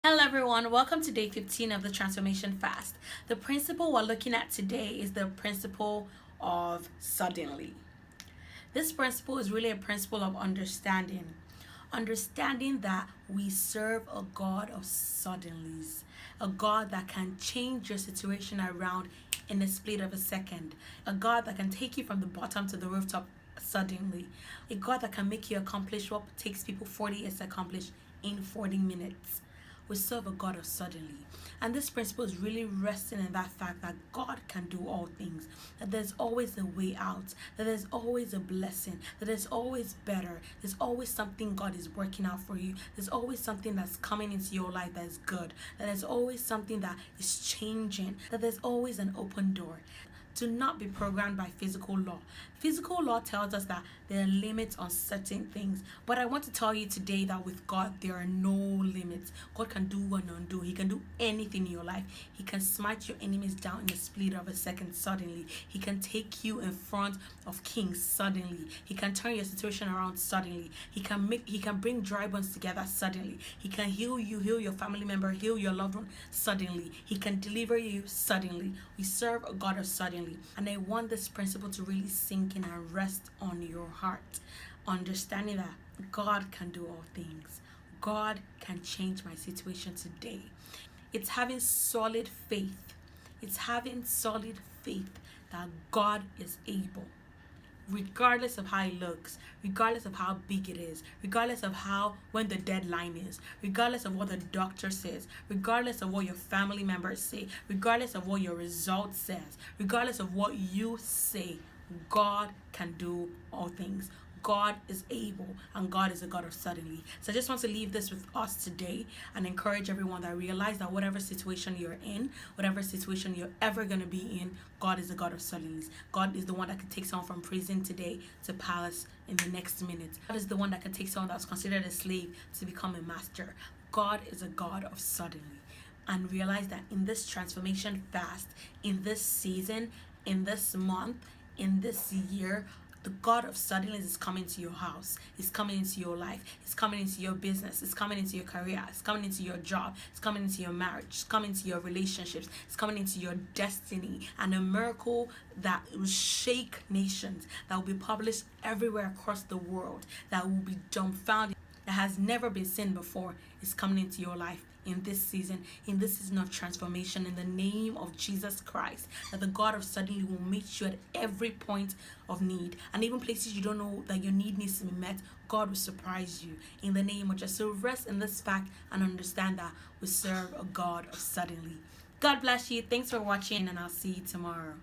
Hello everyone, welcome to day 15 of the Transformation Fast. The principle we're looking at today is the principle of suddenly. This principle is really a principle of understanding. Understanding that we serve a God of suddenlies, a God that can change your situation around in a split of a second, a God that can take you from the bottom to the rooftop suddenly, a God that can make you accomplish what takes people 40 years to accomplish in 40 minutes. We serve a God of suddenly. And this principle is really resting in that fact that God can do all things, that there's always a way out, that there's always a blessing, that there's always better, there's always something God is working out for you, there's always something that's coming into your life that's good, that there's always something that is changing, that there's always an open door. Do not be programmed by physical law. Physical law tells us that there are limits on certain things. But I want to tell you today that with God, there are no limits. God can do and undo. He can do anything in your life. He can smite your enemies down in a split of a second suddenly. He can take you in front of kings suddenly. He can turn your situation around suddenly. He can bring dry bones together suddenly. He can heal you, heal your family member, heal your loved one suddenly. He can deliver you suddenly. We serve a God of suddenly. And I want this principle to really sink in and rest on your heart, understanding that God can do all things. God can change my situation today. It's having solid faith. It's having solid faith that God is able, regardless of how it looks, regardless of how big it is, regardless of how when the deadline is, regardless of what the doctor says, regardless of what your family members say, regardless of what your result says, regardless of what you say, God can do all things. God is able, and God is a God of suddenly. So I just want to leave this with us today and encourage everyone that realize that whatever situation you're in, whatever situation you're ever going to be in, God is a God of suddenlies. God is the one that can take someone from prison today to palace in the next minute. God is the one that can take someone that's considered a slave to become a master. God is a God of suddenly. And realize that in this transformation fast, in this season, in this month, in this year, the God of suddenly is coming to your house. It's coming into your life. It's coming into your business. It's coming into your career. It's coming into your job. It's coming into your marriage. It's coming into your relationships. It's coming into your destiny. And a miracle that will shake nations, that will be published everywhere across the world, that will be dumbfounded, that has never been seen before, is coming into your life in this season of transformation, in the name of Jesus Christ, that the God of suddenly will meet you at every point of need, and even places you don't know that your need needs to be met. God will surprise you in the name of Jesus. So rest in this fact and understand that we serve a God of suddenly. God bless you. Thanks for watching, and I'll see you tomorrow.